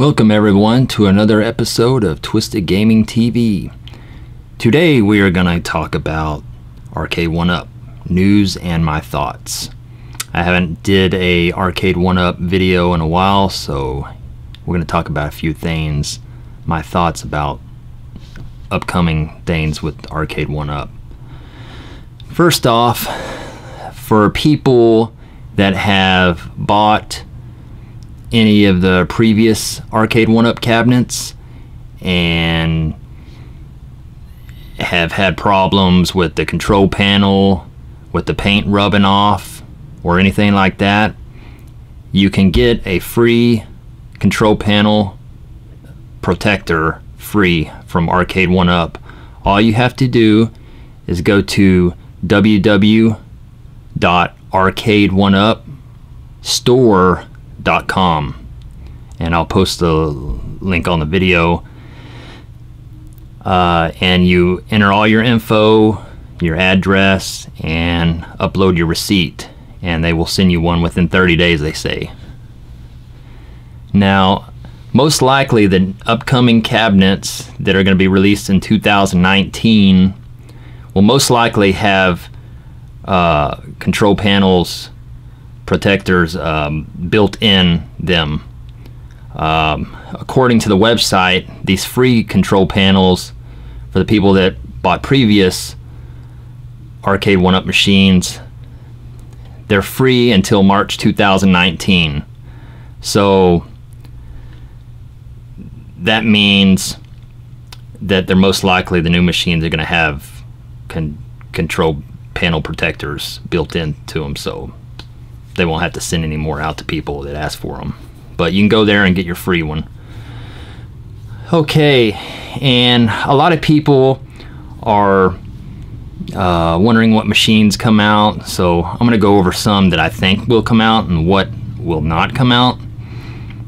Welcome everyone to another episode of Twisted Gaming TV. Today we are going to talk about Arcade 1-Up, news and my thoughts. I haven't did a Arcade 1-Up video in a while, so we're going to talk about a few things, my thoughts about upcoming things with Arcade 1-Up. First off, for people that have bought any of the previous Arcade 1-Up cabinets and have had problems with the control panel, with the paint rubbing off or anything like that, you can get a free control panel protector free from Arcade 1-Up. All you have to do is go to www.arcade1upstore.com and I'll post the link on the video, and you enter all your info, your address, and upload your receipt, and they will send you one within 30 days, they say. Now, most likely the upcoming cabinets that are going to be released in 2019 will most likely have control panels protectors built in them. According to the website, these free control panels for the people that bought previous Arcade 1-Up machines, they're free until March 2019. So that means that they're most likely the new machines are going to have control panel protectors built into them, so they won't have to send any more out to people that ask for them. But you can go there and get your free one. Okay, and a lot of people are wondering what machines come out, so I'm going to go over some that I think will come out and what will not come out.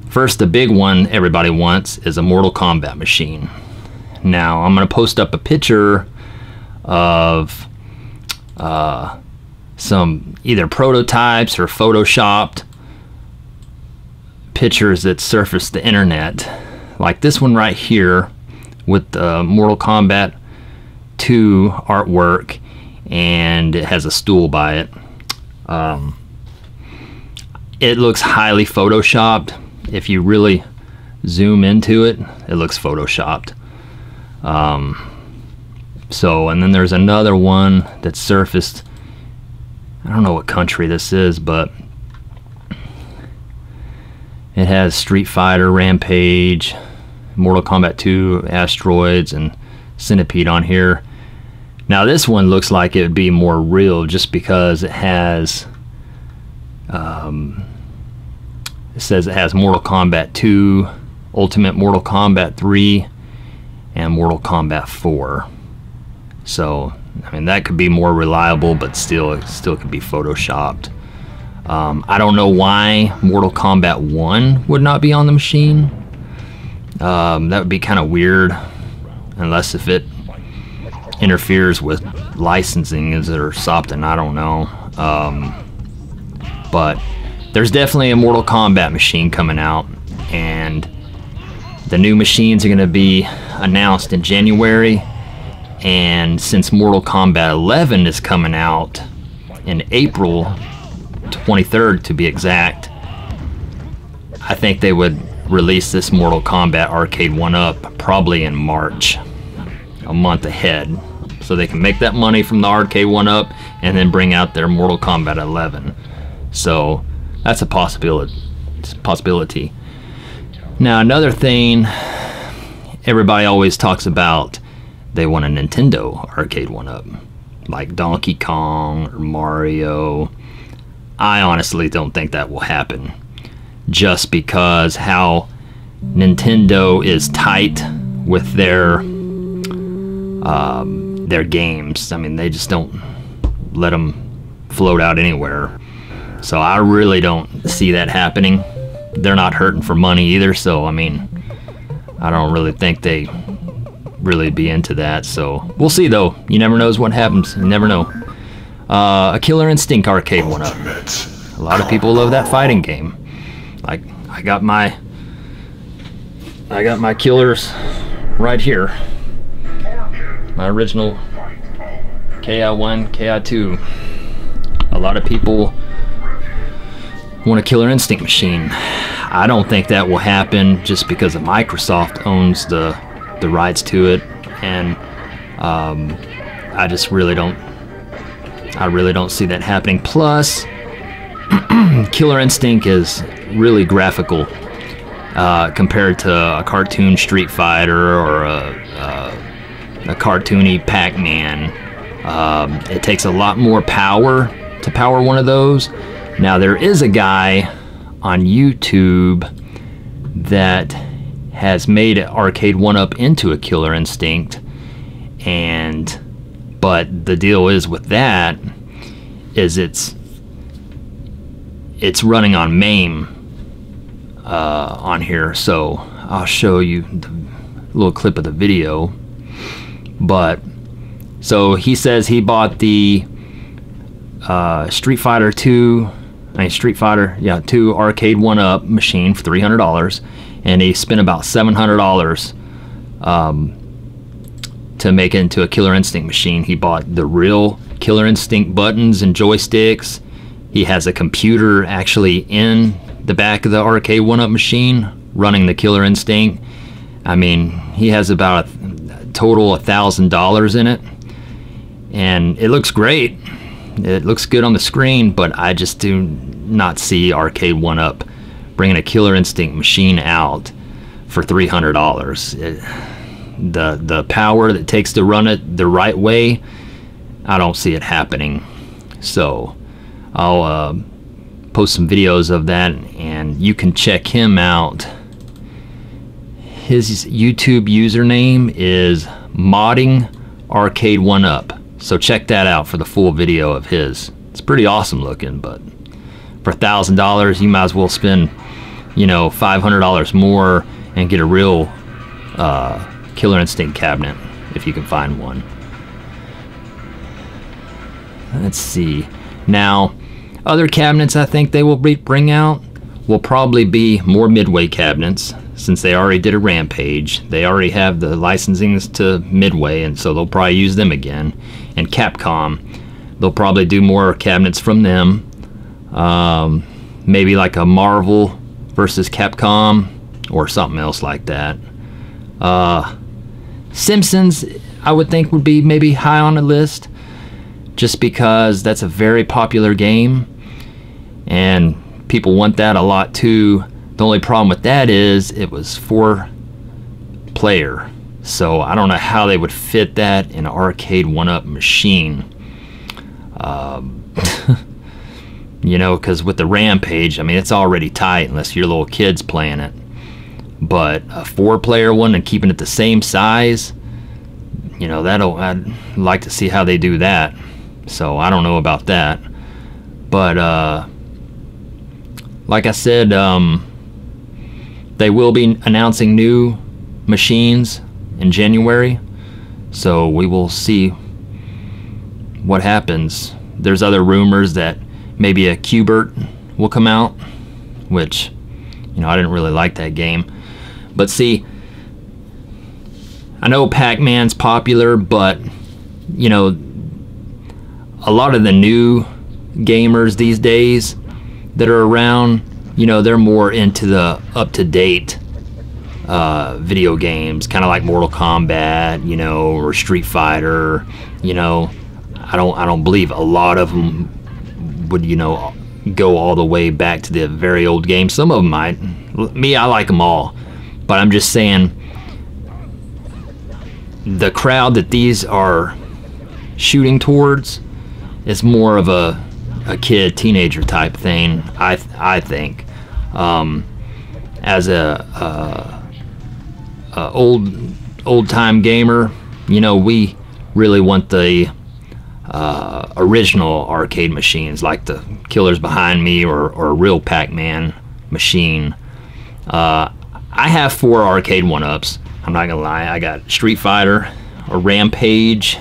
First, the big one everybody wants is a Mortal Kombat machine. Now, I'm going to post up a picture of some either prototypes or photoshopped pictures that surfaced the internet, like this one right here with the Mortal Kombat 2 artwork, and it has a stool by it. It looks highly photoshopped. If you really zoom into it, it looks photoshopped. And then there's another one that surfaced. I don't know what country this is, but it has Street Fighter, Rampage, Mortal Kombat 2, Asteroids, and Centipede on here. Now this one looks like it would be more real just because it has, it says it has Mortal Kombat 2, Ultimate Mortal Kombat 3, and Mortal Kombat 4. So, I mean, that could be more reliable, but still, it still could be photoshopped. I don't know why Mortal Kombat 1 would not be on the machine. That would be kind of weird, unless if it interferes with licensing or something, I don't know. But there's definitely a Mortal Kombat machine coming out, and the new machines are going to be announced in January. And since Mortal Kombat 11 is coming out in April 23rd to be exact, I think they would release this Mortal Kombat Arcade 1-Up probably in March, a month ahead, so they can make that money from the Arcade 1-Up and then bring out their Mortal Kombat 11. So that's a possibility. Now, another thing everybody always talks about, they want a Nintendo Arcade 1-Up, like Donkey Kong or Mario. I honestly don't think that will happen, just because how Nintendo is tight with their games. I mean, they just don't let them float out anywhere. So I really don't see that happening. They're not hurting for money either, so I mean, I don't really think they really be into that. So we'll see, though. You never knows what happens. You never know. A Killer Instinct Arcade 1-Up. A lot of people love that fighting game. Like, I got my I got my killers right here. My original KI1, KI2. A lot of people want a Killer Instinct machine. I don't think that will happen just because of Microsoft owns the rights to it, and I just really don't see that happening. Plus, Killer Instinct is really graphical compared to a cartoon Street Fighter or a cartoony Pac-Man. It takes a lot more power to power one of those. Now, there is a guy on YouTube that has made Arcade 1-Up into a Killer Instinct, but the deal is with that is it's running on MAME on here, so I'll show you the little clip of the video. But so he says he bought the Street Fighter 2 Arcade 1-Up machine for $300, and he spent about $700 to make it into a Killer Instinct machine. He bought the real Killer Instinct buttons and joysticks. He has a computer actually in the back of the Arcade 1-Up machine running the Killer Instinct. I mean, he has about a total $1,000 in it, and it looks great. It looks good on the screen, but I just do not see Arcade 1-Up bringing a Killer Instinct machine out for $300. The power that it takes to run it the right way, I don't see it happening. So I'll post some videos of that, and you can check him out. His YouTube username is Modding Arcade 1-Up. So check that out for the full video of his. It's pretty awesome looking, but for $1,000, you might as well spend, $500 more and get a real Killer Instinct cabinet if you can find one. Let's see. Now, other cabinets I think they will bring out will probably be more Midway cabinets, since they already did a Rampage. They already have the licensings to Midway, and so they'll probably use them again. And Capcom, they'll probably do more cabinets from them. Maybe like a Marvel versus Capcom or something else like that. Simpsons, I would think, would be maybe high on the list, just because that's a very popular game and people want that a lot too. The only problem with that is it was 4-player, so I don't know how they would fit that in an Arcade 1-Up machine. Because with the Rampage, I mean, it's already tight unless your little kid's playing it. But a 4-player one and keeping it the same size, I'd like to see how they do that. So I don't know about that. But like I said, they will be announcing new machines in January, so we will see what happens. There's other rumors that maybe a Qbert will come out, which, I didn't really like that game. But see, I know Pac-Man's popular, but, a lot of the new gamers these days that are around, they're more into the up-to-date video games, kind of like Mortal Kombat, or Street Fighter. I don't believe a lot of them would, go all the way back to the very old games. Some of them might. Me, I like them all. But I'm just saying, the crowd that these are shooting towards is more of a kid, teenager type thing, I think. As a old time gamer, we really want the original arcade machines, like the Killers behind me, or a real Pac-Man machine. I have 4 Arcade 1-Ups. I'm not gonna lie. I got Street Fighter, a Rampage,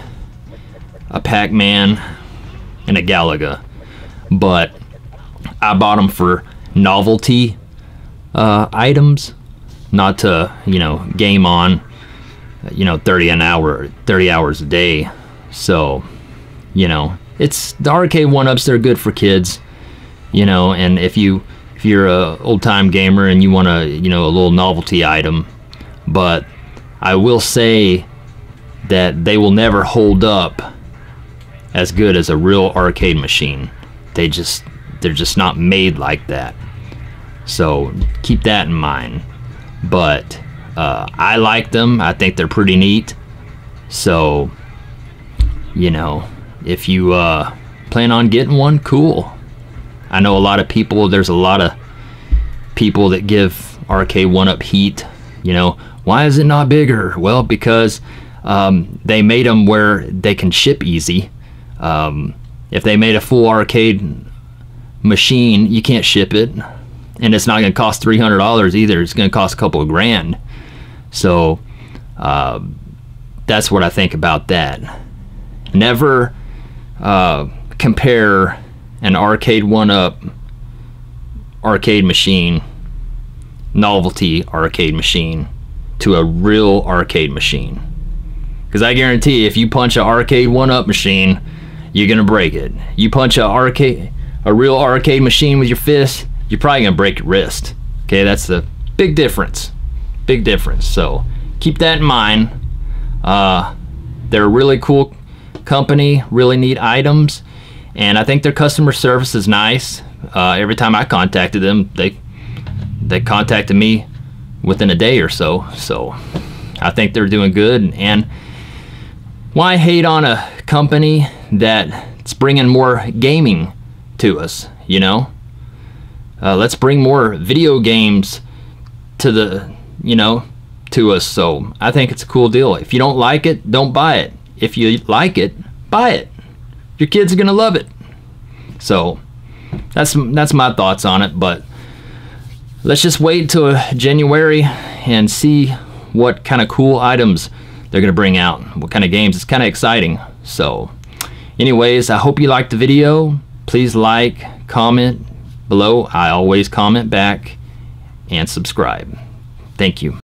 a Pac-Man, and a Galaga. But I bought them for novelty items, not to, you know, game on, you know, 30 hours a day. So, you know, it's the arcade 1-ups, they're good for kids, you know, and if you're a old-time gamer and you want a, you know, a little novelty item. But I will say that they will never hold up as good as a real arcade machine. They're just not made like that. So keep that in mind. But I like them. I think they're pretty neat. So, you know, if you plan on getting one, cool. I know a lot of people, there's a lot of people that give arcade 1-up heat. You know, why is it not bigger? Well, because they made them where they can ship easy. If they made a full arcade machine, you can't ship it, and it's not going to cost $300 either. It's going to cost a couple of grand. So that's what I think about that. Never compare an arcade 1-up arcade machine, novelty arcade machine, to a real arcade machine. Because I guarantee you, if you punch an arcade 1-up machine, you're gonna break it. You punch a real arcade machine with your fist, you're probably gonna break your wrist. Okay, that's the big difference. Big difference. So keep that in mind. They're a really cool company, really neat items, and I think their customer service is nice. Every time I contacted them, they contacted me within a day or so. So I think they're doing good. And why hate on a company that's bringing more gaming to us, you know? Let's bring more video games to the, you know, to us. So I think it's a cool deal. If you don't like it, don't buy it. If you like it, buy it. Your kids are gonna love it. So that's my thoughts on it. But let's just wait until January and see what kind of cool items they're gonna bring out, what kind of games. It's kind of exciting. So anyways, I hope you liked the video. Please like, comment below. I always comment back, and subscribe. Thank you.